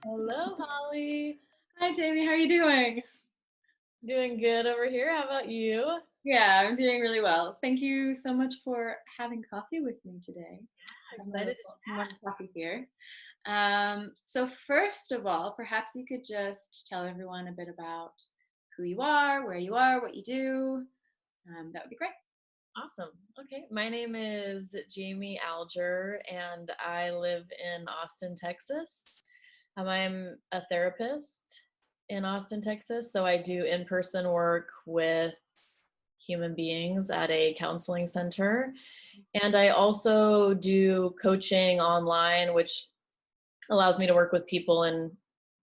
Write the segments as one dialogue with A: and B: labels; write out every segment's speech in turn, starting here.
A: Hello, Holly.
B: Hi, Jamie. How are you doing?
A: Doing good over here. How about you?
B: Yeah, I'm doing really well. Thank you so much for having coffee with me today. I have my
A: Excited
B: little
A: to
B: morning
A: chat.
B: coffee here. So first of all, perhaps you could just tell everyone a bit about who you are, what you do. That would be great.
A: Awesome. Okay. My name is Jamie Alger, and I live in Austin, Texas. I'm a therapist in Austin, Texas. So I do in person work with human beings at a counseling center. And I also do coaching online, which allows me to work with people in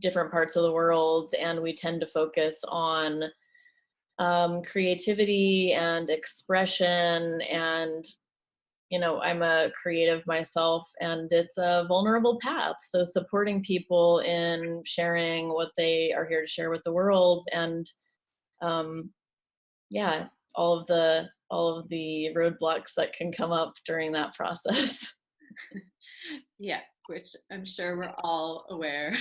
A: different parts of the world. And we tend to focus on creativity and expression. And I'm a creative myself, and it's a vulnerable path, so supporting people in sharing what they are here to share with the world. And um, yeah, all of the roadblocks that can come up during that process.
B: Yeah, which I'm sure we're all aware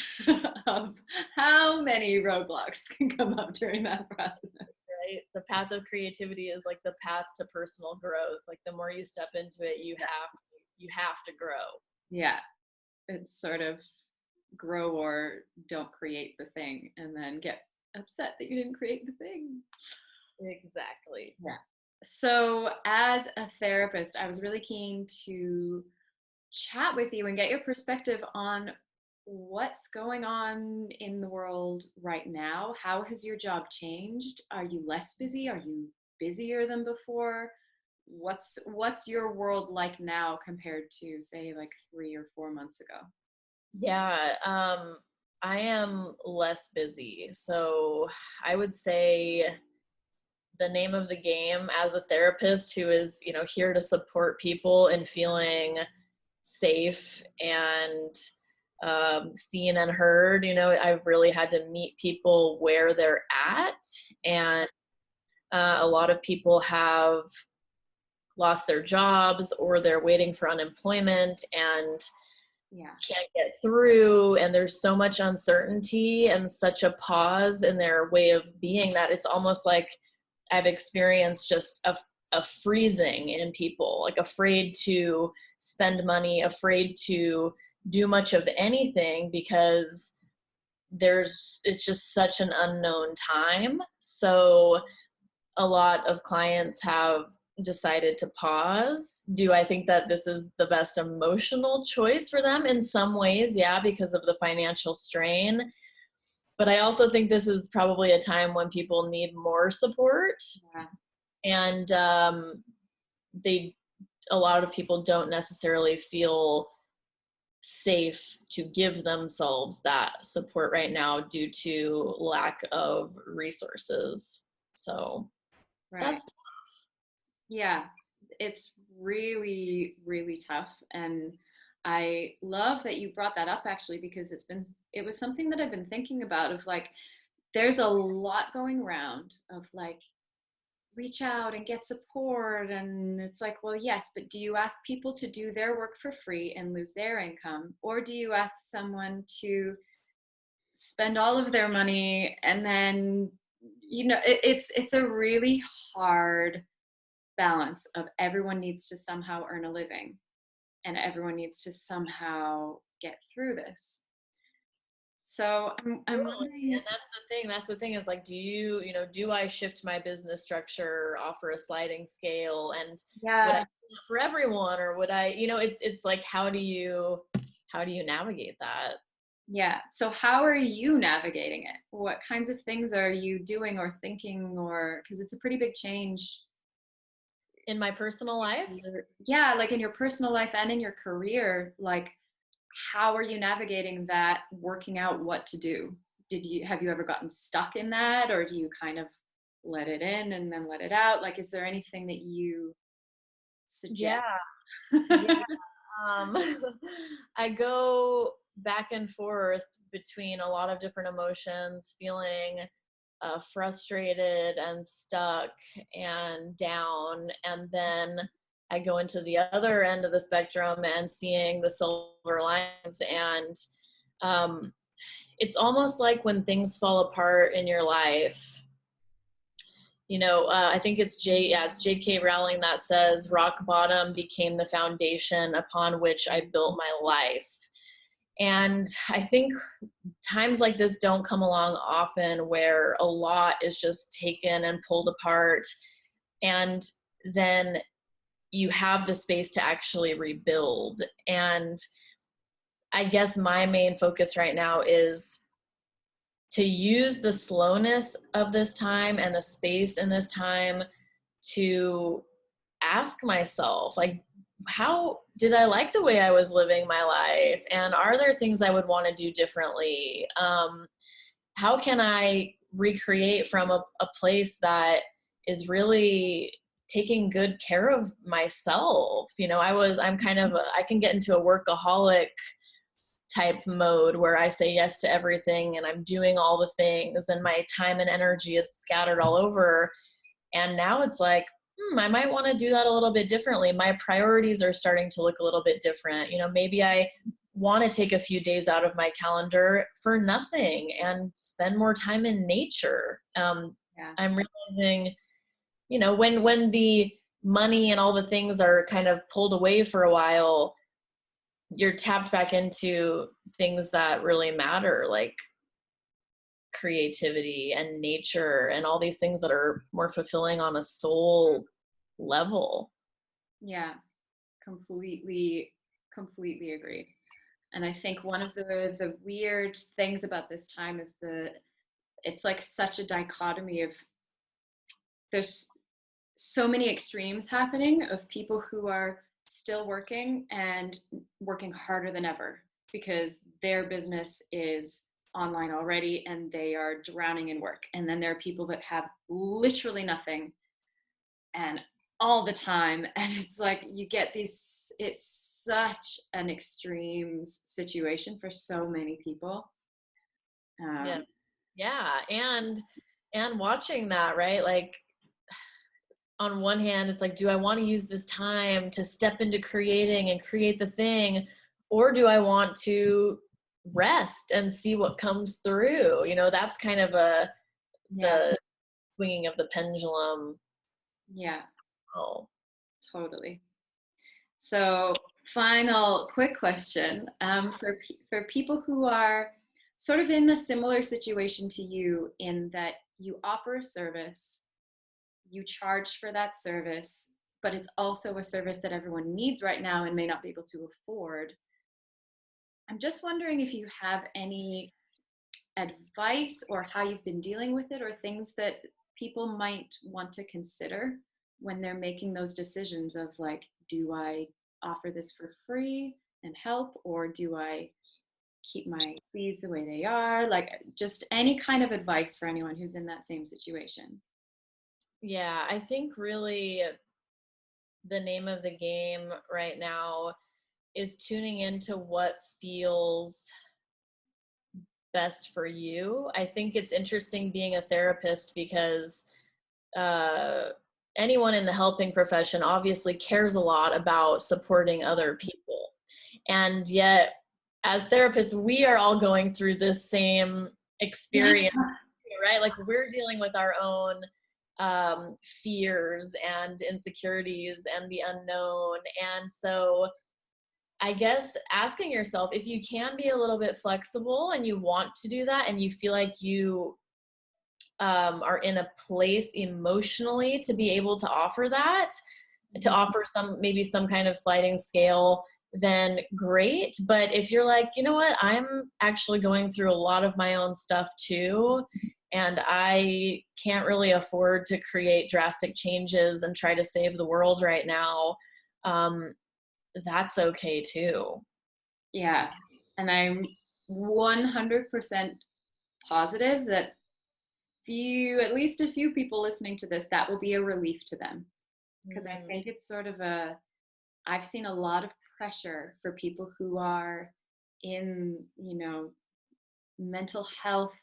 B: of how many roadblocks can come up during that process.
A: Right, the path of creativity is like the path to personal growth. Like the more you step into it, you have to grow.
B: Yeah, it's sort of grow or don't create the thing and then get upset that you didn't create the thing.
A: Exactly.
B: Yeah. So, as a therapist, I was really keen to chat with you and get your perspective on what's going on in the world right now. How has your job changed? Are you less busy? Are you busier than before? What's your world like now compared to say like 3 or 4 months ago?
A: Yeah, I am less busy. So I would say the name of the game as a therapist who is, here to support people in feeling safe and seen and heard. I've really had to meet people where they're at. And a lot of people have lost their jobs, or they're waiting for unemployment and
B: Yeah.
A: can't get through, and there's so much uncertainty and such a pause in their way of being that it's almost like I've experienced just a freezing in people, like afraid to spend money, afraid to do much of anything, because it's just such an unknown time. So a lot of clients have decided to pause. Do I think that this is the best emotional choice for them? In some ways, yeah, because of the financial strain. But I also think this is probably a time when people need more support.
B: Yeah.
A: And they a lot of people don't necessarily feel safe to give themselves that support right now due to lack of resources. So
B: Right.
A: that's
B: Yeah, it's really, really tough. And I love that you brought that up actually, because it was something that I've been thinking about of like, there's a lot going around of like, reach out and get support. And it's like, well, yes, but do you ask people to do their work for free and lose their income? Or do you ask someone to spend all of their money and then, it's a really hard balance of everyone needs to somehow earn a living and everyone needs to somehow get through this. So I'm
A: Totally.
B: wondering,
A: And that's the thing is like, do I shift my business structure, offer a sliding scale, and would I
B: yeah,
A: do that for everyone, or would I, it's like, how do you navigate that?
B: yeah. So how are you navigating it? What kinds of things are you doing or thinking, or because it's a pretty big change?
A: In my personal life?
B: Yeah, like in your personal life and in your career, like how are you navigating that, working out what to do? Have you ever gotten stuck in that, or do you kind of let it in and then let it out? Like, is there anything that you suggest?
A: Yeah. Yeah. Um, I go back and forth between a lot of different emotions, feeling frustrated and stuck and down. And then I go into the other end of the spectrum and seeing the silver lines. And um, it's almost like when things fall apart in your life, I think it's J.K. Rowling that says rock bottom became the foundation upon which I built my life. And I think times like this don't come along often, where a lot is just taken and pulled apart, and then you have the space to actually rebuild. And I guess my main focus right now is to use the slowness of this time and the space in this time to ask myself, like, how did I like the way I was living my life? And are there things I would want to do differently? How can I recreate from a place that is really taking good care of myself? I can get into a workaholic type mode where I say yes to everything and I'm doing all the things and my time and energy is scattered all over. And now it's like, I might want to do that a little bit differently. My priorities are starting to look a little bit different. Maybe I want to take a few days out of my calendar for nothing and spend more time in nature. I'm realizing, when the money and all the things are kind of pulled away for a while, you're tapped back into things that really matter, like creativity and nature and all these things that are more fulfilling on a soul level.
B: Yeah, completely agree. And I think one of the weird things about this time is it's like such a dichotomy of, there's so many extremes happening of people who are still working and working harder than ever because their business is online already and they are drowning in work. And then there are people that have literally nothing and all the time. And it's like you get these, it's such an extreme situation for so many people.
A: Yeah. And watching that, right? Like, on one hand, it's like, do I want to use this time to step into creating and create the thing? Or do I want to rest and see what comes through? That's kind of the swinging of the pendulum.
B: Yeah.
A: Oh,
B: Totally. So final quick question, for people who are sort of in a similar situation to you, in that you offer a service, you charge for that service, but it's also a service that everyone needs right now and may not be able to afford. I'm just wondering if you have any advice or how you've been dealing with it, or things that people might want to consider when they're making those decisions of like, do I offer this for free and help, or do I keep my fees the way they are? Like, just any kind of advice for anyone who's in that same situation.
A: yeah. I think really the name of the game right now is tuning into what feels best for you. I think it's interesting being a therapist because anyone in the helping profession obviously cares a lot about supporting other people. And yet, as therapists, we are all going through this same experience, right? Like, we're dealing with our own fears and insecurities and the unknown. And so I guess asking yourself, if you can be a little bit flexible and you want to do that and you feel like you are in a place emotionally to be able to offer that, to offer maybe some kind of sliding scale, then great. But if you're like, you know what, I'm actually going through a lot of my own stuff too, and I can't really afford to create drastic changes and try to save the world right now, that's okay too.
B: Yeah. And I'm 100% positive that at least a few people listening to this, that will be a relief to them. Because I think it's sort of I've seen a lot of pressure for people who are in, mental health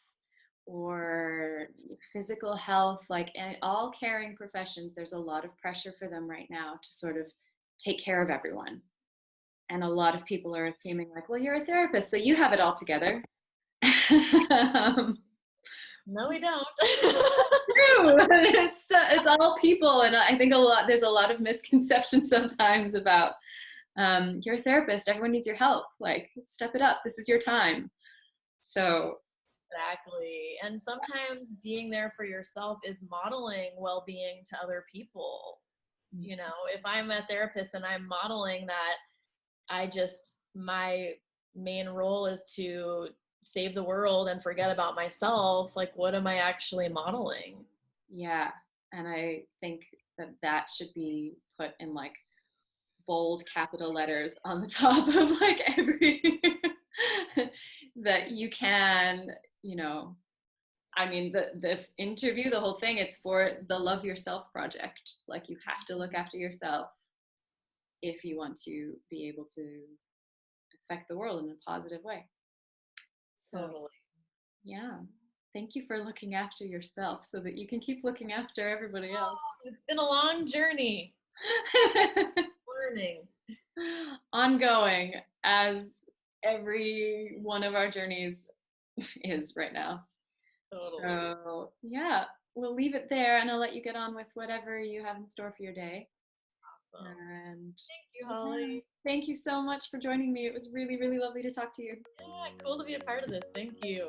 B: or physical health, like all caring professions. There's a lot of pressure for them right now to sort of take care of everyone. And a lot of people are assuming like, well, you're a therapist, so you have it all together. um,
A: No, we don't.
B: true. It's all people, and I think there's a lot of misconception sometimes about you're a therapist, everyone needs your help, like step it up, this is your time. So
A: Exactly. And sometimes being there for yourself is modeling well-being to other people. You know, if I'm a therapist and I'm modeling that, my main role is to save the world and forget about myself, like what am I actually modeling?
B: yeah, and I think that that should be put in like bold capital letters on the top of like every that you can, you know, I mean, this interview, the whole thing, it's for the Love Yourself project. Like, you have to look after yourself if you want to be able to affect the world in a positive way. So,
A: Totally.
B: yeah. Thank you for looking after yourself so that you can keep looking after everybody else.
A: Oh, it's been a long journey. Learning.
B: Ongoing, as every one of our journeys is right now.
A: Totally.
B: So, yeah, we'll leave it there and I'll let you get on with whatever you have in store for your day.
A: Awesome.
B: And
A: Thank you,
B: yeah,
A: Holly.
B: thank you so much for joining me. It was really, really lovely to talk to you.
A: Yeah, cool to be a part of this. Thank you.